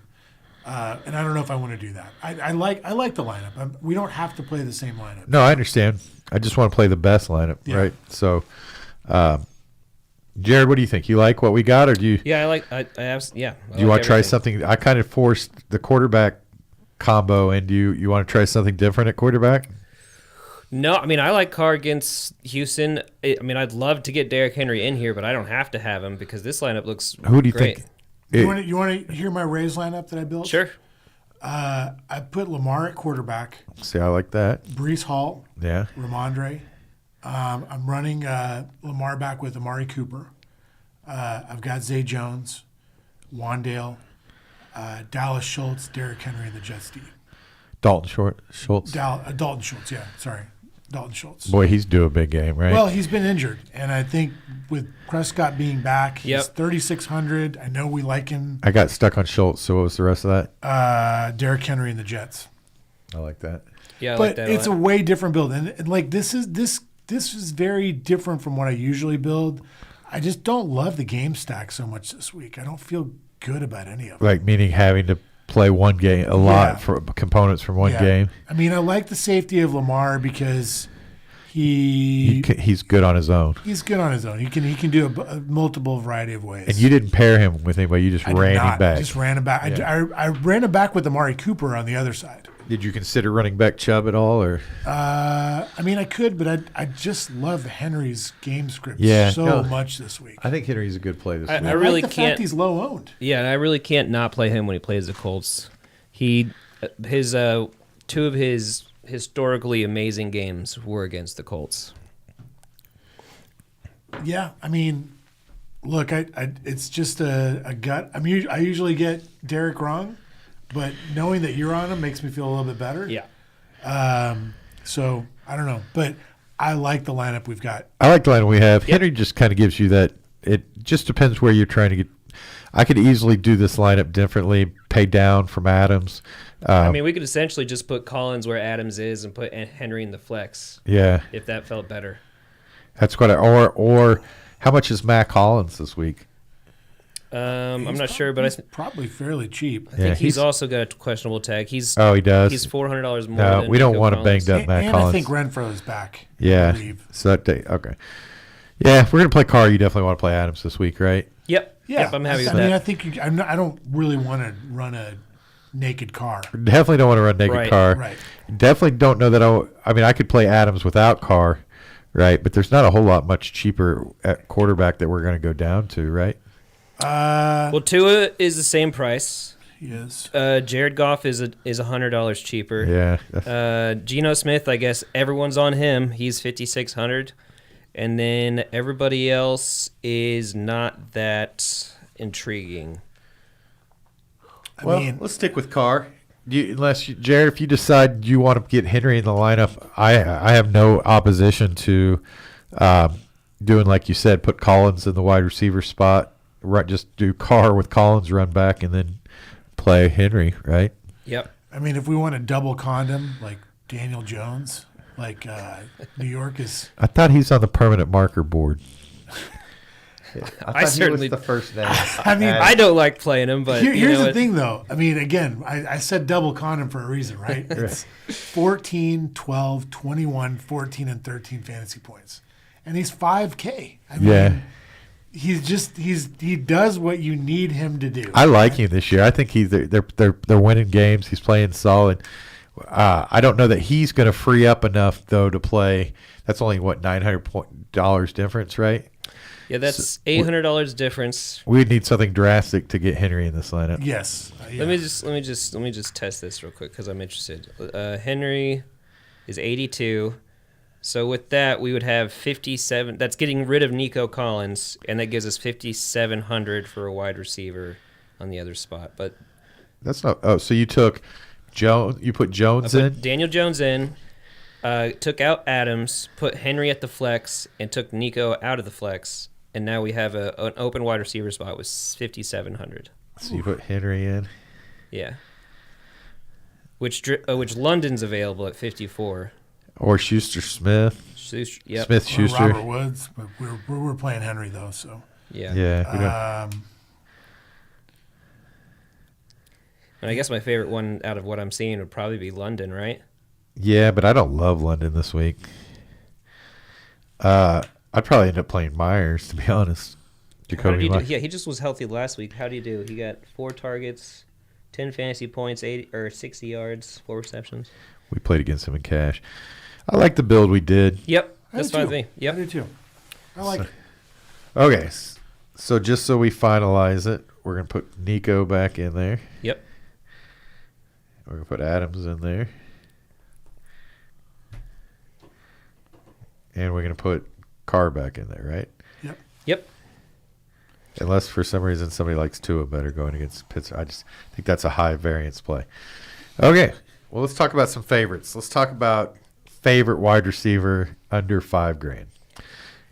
B: and I don't know if I want to do that. I like the lineup. We don't have to play the same lineup.
C: No, I understand. I just want to play the best lineup,
B: Yeah.
C: right? So, Jared, what do you think? You like what we got, or do you?
A: Yeah, do
C: You want to try something? I kind of forced the quarterback combo, and you want to try something different at quarterback?
A: No, I mean, I like Carr against Houston. I'd love to get Derrick Henry in here, but I don't have to have him because this lineup looks
C: Who do you
A: great.
C: think?
B: You want to hear my Rays lineup that I built?
A: Sure.
B: I put Lamar at quarterback,
C: See, I like that.
B: Brees Hall,
C: Yeah.
B: Ramondre. I'm running Lamar back with Amari Cooper. I've got Zay Jones, Wandale, Dallas Schultz, Derrick Henry, and the Jets D.
C: Dalton Schultz.
B: Dalton Schultz, yeah, sorry. Dalton Schultz.
C: Boy, he's due a big game, right?
B: Well, he's been injured, and I think with Prescott being back, he's
A: Yep.
B: 3,600. I know we like him.
C: I got stuck on Schultz, so what was the rest of that?
B: Derrick Henry and the Jets.
C: I like that.
A: Yeah, I
B: But
A: like that
B: it's
A: a
B: a
A: lot.
B: way different build, and like this is very different from what I usually build. I just don't love the game stack so much this week. I don't feel good about any of it.
C: Like, meaning having to play one game, a lot
B: Yeah.
C: for components from one
B: Yeah.
C: game.
B: I mean, I like the safety of Lamar because he's
C: Good on his own.
B: good on his own. He can do a multiple variety of ways.
C: And you didn't pair him with anybody. You just
B: I did
C: ran
B: not.
C: him back.
B: Just ran him back.
C: Yeah.
B: I ran him back with Amari Cooper on the other side.
C: Did you consider running back Chubb at all, or?
B: I mean, I could, but I just love Henry's game script so much this week.
C: I think Henry's a good play this
A: I
C: week.
B: I
A: really
B: like the
A: can't-
B: fact he's low owned.
A: Yeah, and I really can't not play him when he plays the Colts. His two of his historically amazing games were against the Colts.
B: Yeah, I mean, look, it's just a gut. I usually get Derek wrong, but knowing that you're on him makes me feel a little bit better.
A: Yeah.
B: So I don't know, but I like the lineup we've got.
C: I like the line we have. Henry just kind of gives you that. It just depends where you're trying to get. I could easily do this lineup differently, pay down from Adams.
A: I mean, we could essentially just put Collins where Adams is and put Henry in the flex
C: Yeah,
A: if that felt better.
C: that's what. Or how much is Mac Hollins this week?
A: I'm not sure, but I
B: he's probably fairly cheap.
A: think
C: Yeah,
A: he's also got a questionable tag. He's
C: Oh, he does.
A: He's $400 more.
C: No,
A: than
C: we don't
A: Nico
C: want a
A: Collins.
C: banged up Mac
B: And
C: Collins.
B: I think Renfro is back. I
C: Yeah.
B: believe.
C: So that day, okay. Yeah, if we're gonna play Carr, you definitely want to play Adams this week, right?
A: Yep.
B: Yeah,
A: Yep, I'm happy with
B: I mean,
A: that.
B: I think I don't really want to run a naked car.
C: Definitely don't want to run naked
A: Right,
C: Carr.
B: Right.
C: Definitely don't know that. I mean, I could play Adams without Carr, right? But there's not a whole lot much cheaper at quarterback that we're going to go down to, right?
A: Well, Tua is the same price.
B: He is.
A: Jared Goff is $100 cheaper.
C: Yeah.
A: Geno Smith, I guess everyone's on him. He's $5,600. And then everybody else is not that intriguing.
C: Well, let's stick with Carr. Jared, if you decide you want to get Henry in the lineup, I have no opposition to doing like you said, put Collins in the wide receiver spot. Right, just do Carr with Collins, run back, and then play Henry. Right.
A: Yep.
B: I mean, if we want to double condom like Daniel Jones, like New York is.
C: I thought he's on the permanent marker board.
A: I certainly
C: the first name.
B: I mean,
A: I don't like playing him, but
B: here's the thing, though. I mean, again, I said double condom for a reason, right? It's 14, 12, 21, 14, and 13 fantasy points. And he's 5K. I mean, he does what you need him to do.
C: I like him this year. I think they're winning games. He's playing solid. I don't know that he's going to free up enough though to play. That's only what $900 difference, right?
A: Yeah, that's $800 difference.
C: We need something drastic to get Henry in this lineup.
B: Yes.
A: Let me just test this real quick because I'm interested. Henry is 82. So with that, we would have 57. That's getting rid of Nico Collins, and that gives us 5,700 for a wide receiver on the other spot. But
C: that's not. Oh, so you took Jones. You put Jones in.
A: Daniel Jones in. Took out Adams, put Henry at the flex, and took Nico out of the flex, and now we have an open wide receiver spot with 5,700.
C: So you put Henry in.
A: Yeah. Which London's available at 54.
C: Or Schuster Smith.
A: Yep.
C: Smith
B: Or
C: Schuster.
B: Robert Woods, but we're playing Henry though, so.
A: Yeah.
C: Yeah.
A: And I guess my favorite one out of what I'm seeing would probably be London, right?
C: Yeah, but I don't love London this week. I'd probably end up playing Myers, to be honest. Jacoby Myers.
A: Yeah, he just was healthy last week. How do you do? He got 4 targets, 10 fantasy points, 60 yards, 4 receptions.
C: We played against him in cash. I like the build we did.
A: Yep, that's fine with me.
B: I
A: Yep.
B: do too. I like it.
C: Okay, so just so we finalize it, we're going to put Nico back in there.
A: Yep.
C: We're going to put Adams in there. And we're going to put Carr back in there, right?
A: Yep.
C: Unless for some reason somebody likes Tua better going against Pittsburgh. I just think that's a high variance play. Okay, well, let's talk about some favorites. Let's talk about favorite wide receiver under $5,000.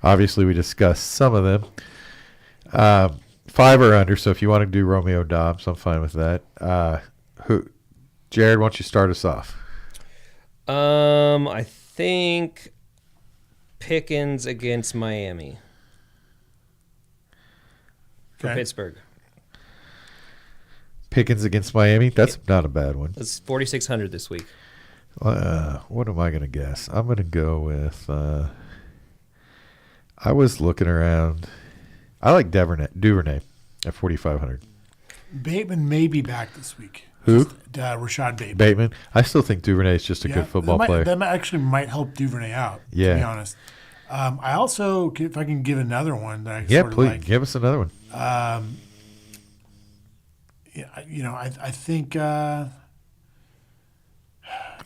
C: Obviously, we discussed some of them. 5 or under, so if you want to do Romeo Dobbs, I'm fine with that. Jared, why don't you start us off?
A: I think Pickens against Miami. For
B: Okay.
A: Pittsburgh.
C: Pickens against Miami? That's not a bad one.
A: That's 4,600 this week.
C: What am I going to guess? I'm going to go with I was looking around. I like Duvernay at 4,500.
B: Bateman may be back this week.
C: Who?
B: Rashad Bateman.
C: Bateman. I still think Duvernay is just a good football player.
B: That actually might help Duvernay out,
C: Yeah.
B: to be honest. I also, if I can give another one that I
C: Yeah,
B: sort of
C: please
B: like.
C: give us another one.
B: I think
C: I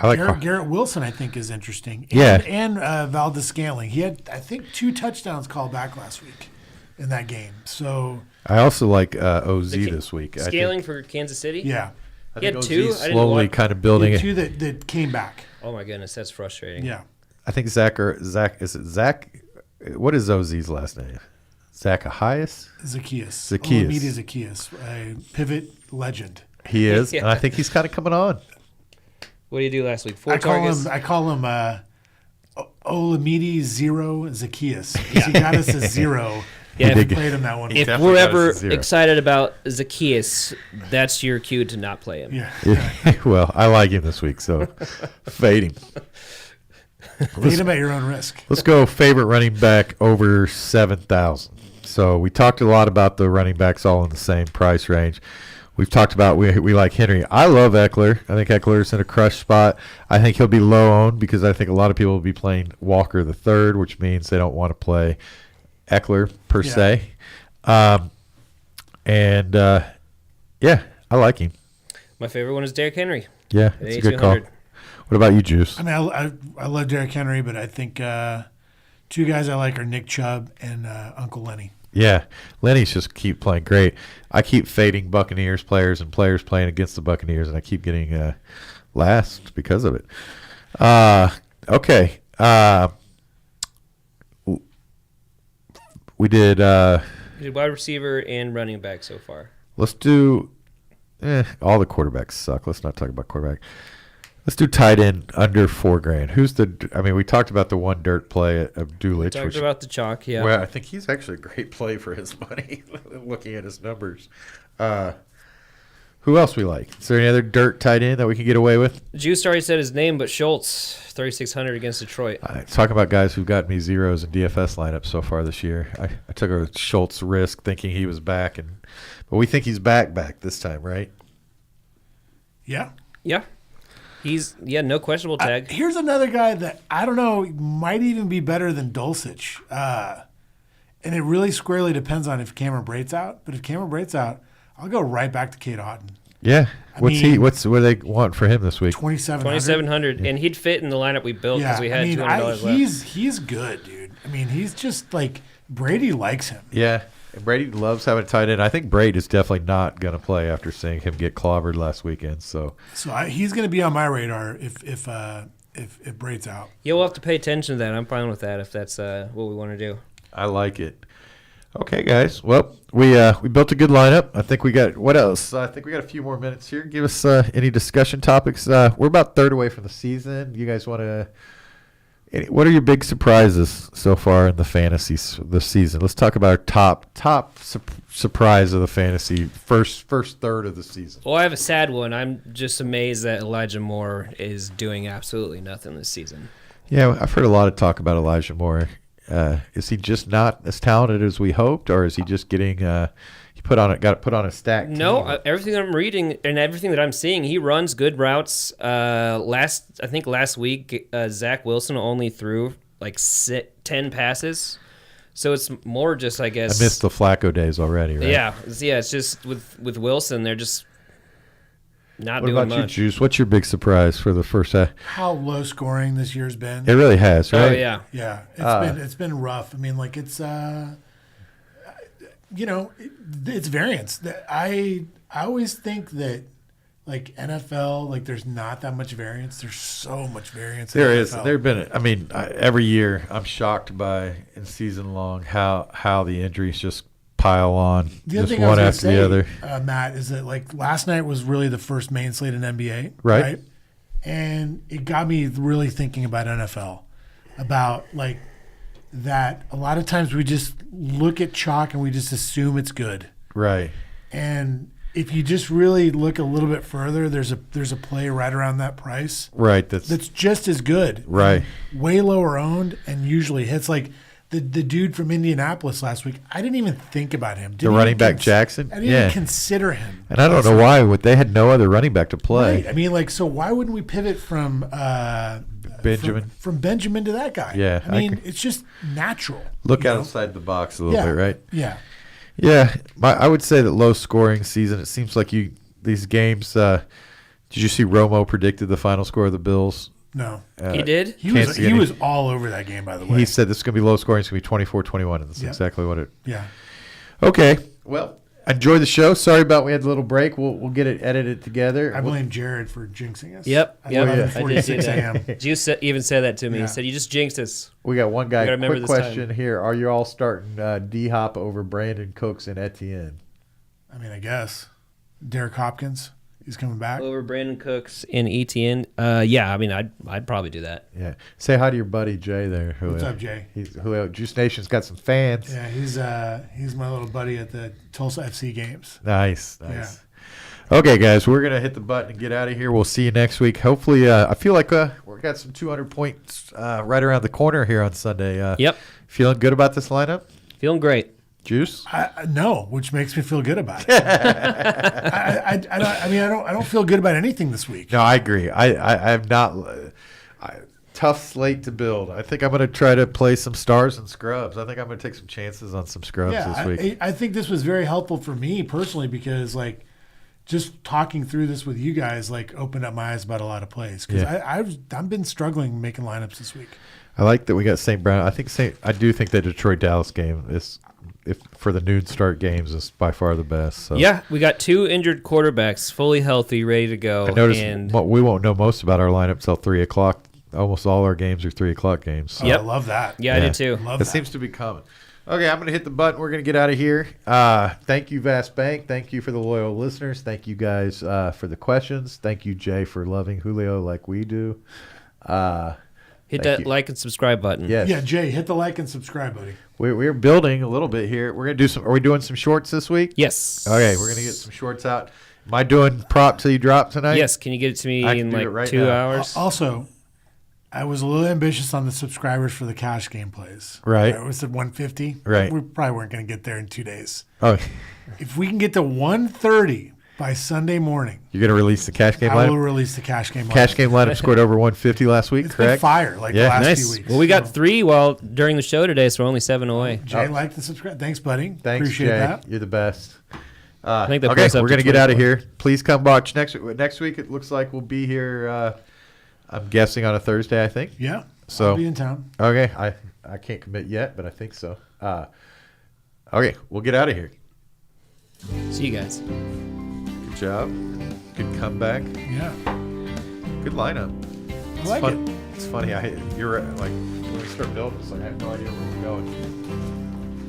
C: like
B: Garrett Wilson, I think, is interesting.
C: Yeah.
B: And Valdez Scaling. He had, I think, 2 touchdowns called back last week in that game. So,
C: I also like OZ this week.
A: Scaling for Kansas City?
B: yeah.
A: He had
C: OZ
A: 2? I didn't
C: slowly
A: watch.
C: kind of building
B: The
C: it.
B: 2 that came back.
A: Oh, my goodness. That's frustrating.
B: Yeah.
C: I think Zach. Is it Zach? What is OZ's last name? Zacchaeus?
B: Zacchaeus.
C: Zacchaeus.
B: Olamide Zacchaeus, a pivot legend.
C: He is,
A: Yeah.
C: and I think he's kind of coming on.
A: What did you do last week? 4
B: I
A: targets?
B: call him Olamide Zero Zacchaeus. Because he got us a 0.
A: Yeah,
C: He
A: if,
C: did.
B: Played him that one.
A: if
C: definitely
A: we're
C: got us
A: ever
C: a 0.
A: excited about Zacchaeus, that's your cue to not play him.
B: Yeah.
C: Well, I like him this week, so fade him.
B: Lead him at your own risk.
C: Let's go favorite running back over 7,000. So we talked a lot about the running backs all in the same price range. We've talked about we like Henry. I love Eckler. I think Eckler's in a crush spot. I think he'll be low owned because I think a lot of people will be playing Walker the third, which means they don't want to play Eckler per se. Yeah, I like him.
A: My favorite one is Derrick Henry.
C: Yeah,
A: At
C: it's a good call.
A: 8,200.
C: What about you, Juice?
B: I mean, I love Derrick Henry, but I think Two guys I like are Nick Chubb and Uncle Lenny.
C: Yeah, Lenny's just keep playing great. I keep fading Buccaneers players and players playing against the Buccaneers, and I keep getting last because of it. Okay. We did
A: Wide receiver and running back so far.
C: let's do all the quarterbacks suck. Let's not talk about quarterback. Let's do tight end under $4,000. Who's the? I mean, we talked about the one dirt play of Dulich.
A: Talked about the chalk, yeah.
C: Well, I think he's actually a great play for his money. Looking at his numbers, who else we like? Is there any other dirt tight end that we can get away with?
A: Juice already said his name, but Schultz, 3,600 against Detroit.
C: Talking about guys who've got me zeros in DFS lineups so far this year. I took a Schultz risk thinking he was back, but we think he's back this time, right?
B: Yeah.
A: Yeah. He's, no questionable tag.
B: Here's another guy that I don't know might even be better than Dulcich. And it really squarely depends on if Cameron Brate's out. But if Cameron Brate's out, I'll go right back to Cade Otton.
C: Yeah. What do they want for him this week?
B: 2,700.
A: And he'd fit in the lineup we built because we had $200 left.
B: He's good, dude. I mean, he's just like Brady likes him.
C: Yeah. And Brady loves having a tight end. I think Brady is definitely not going to play after seeing him get clobbered last weekend. So
B: he's going to be on my radar if Brade's out.
A: Yeah, we'll have to pay attention to that. I'm fine with that if that's what we want to do.
C: I like it. Okay, guys. Well, we built a good lineup. I think we got what else? I think we got a few more minutes here. Give us any discussion topics. We're about third away from the season. You guys want to? What are your big surprises so far in the fantasy this season? Let's talk about our top surprise of the fantasy first third of the season.
A: Well, I have a sad one. I'm just amazed that Elijah Moore is doing absolutely nothing this season.
C: Yeah, I've heard a lot of talk about Elijah Moore. Is he just not as talented as we hoped, or is he just getting got put on a stack?
A: No, everything I'm reading and everything that I'm seeing, he runs good routes. Last week, Zach Wilson only threw like 10 passes, so it's more just, I guess.
C: I missed the Flacco days already, right?
A: Yeah. It's just with Wilson, they're just not
C: what
A: doing
C: about
A: much.
C: you, Juice? What's your big surprise for the first half?
B: How low scoring this year's been.
C: It really has, right?
A: Oh yeah.
B: Yeah, it's been rough. I mean, like it's it's variance. I always think that like NFL, like there's not that much variance. There's so much variance.
C: There
B: in
C: is.
B: NFL.
C: There've been. I mean, every year I'm shocked by in season long how the injuries just pile on,
B: The other
C: just
B: thing I was
C: one
B: gonna
C: after
B: say,
C: the other.
B: Matt, is that like last night was really the first main slate in NBA,
C: Right.
B: And it got me really thinking about NFL, about like that. A lot of times we just look at chalk and we just assume it's good,
C: Right.
B: and if you just really look a little bit further, there's a play right around that price
C: Right.
B: that's just as good,
C: Right.
B: way lower owned, and usually hits. Like the dude from Indianapolis last week, I didn't even think about him.
C: The running back Jackson?
B: I didn't
C: Yeah.
B: even consider him.
C: And I don't know why. They had no other running back to play.
B: Right. I mean, like, so why wouldn't we pivot from
C: Benjamin.
B: from Benjamin to that guy?
C: Yeah,
B: I mean,
C: I
B: it's just natural.
C: Look
B: you know?
C: outside the box a little
B: Yeah.
C: bit, right?
B: Yeah.
C: Yeah, I would say that low scoring season. It seems like these games. Did you see Romo predicted the final score of the Bills?
B: No.
A: He did?
B: He
C: Can't
B: was
C: see any-
B: was all over that game, by the way.
C: He said this is going to be low scoring. It's going to be 24-21, and that's
B: Yeah.
C: exactly what it.
B: Yeah.
C: Okay, well, enjoy the show. Sorry about we had a little break. We'll get it edited together.
B: I blame Jared for jinxing us.
A: Yep.
B: At
A: Yep.
C: yeah.
B: 11:46 a.m.
A: Juice even said that to me.
B: Yeah.
A: He said, "You just jinxed us."
C: We got one guy.
A: gotta remember
C: Quick
A: this
C: question here: are you all starting D Hop over Brandon Cooks and Etienne?
B: I mean, I guess Derek Hopkins, he's coming back.
A: Over Brandon Cooks and ETN. Yeah, I mean, I'd probably do that.
C: Yeah. Say hi to your buddy Jay there.
B: What's up, Jay?
C: Who Juice Nation's got some fans.
B: Yeah, he's my little buddy at the Tulsa FC games.
C: Nice. Okay, guys, we're gonna hit the button and get out of here. We'll see you next week. Hopefully, I feel like we got some 200 points right around the corner here on Sunday.
A: Yep.
C: Feeling good about this lineup,
A: Feeling great.
C: Juice?
B: No, which makes me feel good about it. I don't feel good about anything this week.
C: No, I agree. I have not. Tough slate to build. I think I'm going to try to play some stars and scrubs. I think I'm going to take some chances on some scrubs this week.
B: I think this was very helpful for me personally because, like, just talking through this with you guys, like, opened up my eyes about a lot of plays because
C: Yeah.
B: I've been struggling making lineups this week.
C: I like that we got St. Brown. I do think that Detroit Dallas game is, if for the noon start games, is by far the best. So.
A: Yeah, we got 2 injured quarterbacks, fully healthy, ready to go.
C: I noticed
A: and
C: we won't know most about our lineup till 3 o'clock. Almost all our games are 3 o'clock games. So.
B: Oh,
A: Yep.
B: I love that.
A: yeah, I did too.
B: Love
C: That
B: that.
C: seems to be coming. Okay, I'm going to hit the button. We're going to get out of here. Thank you, Vast Bank. Thank you for the loyal listeners. Thank you guys for the questions. Thank you, Jay, for loving Julio like we do.
A: Hit
C: Thank
A: that
C: you.
A: like and subscribe button.
C: Yes.
B: Yeah, Jay, hit the like and subscribe, buddy.
C: We're building a little bit here. We're going to do some. Are we doing some shorts this week?
A: Yes.
C: Okay, we're going to get some shorts out. Am I doing prop till you drop tonight?
A: Yes. Can you get it to me
C: I can
A: in
C: do
A: like
C: it right
A: 2
C: now.
A: hours?
B: Also, I was a little ambitious on the subscribers for the cash game plays.
C: Right.
B: I was at 150.
C: Right.
B: We probably weren't going to get there in 2 days.
C: Oh,
B: If we can get to 130 by Sunday morning,
C: you're going to release the cash game
B: I will
C: lineup?
B: release the cash game.
C: Cash
B: lineup.
C: game lineup scored over 150 last week,
B: It's been
C: correct?
B: fire like
C: Yeah.
B: the last few
A: Nice.
B: weeks.
A: Well, we got
B: So,
A: 3 during the show today, so we're only 7 away.
B: Jay, like the subscribe. Thanks, buddy.
C: Thanks,
B: Appreciate
C: Jay.
B: that.
C: You're the best.
A: I think the
C: Okay,
A: price up
C: we're
A: to
C: going to get out of
A: 24.
C: here. Please come watch next week. It looks like we'll be here, I'm guessing, on a Thursday, I think.
B: Yeah.
C: So-
B: I'll be in town.
C: Okay, I can't commit yet, but I think so. Okay, we'll get out of here.
A: See you guys.
C: Good job. Good comeback.
B: Yeah.
C: Good lineup.
B: I like
C: fun.
B: it.
C: It's funny. You're right, like when we start building, it's like I have no idea where we're going.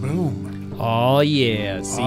B: Boom.
A: Oh, yeah. See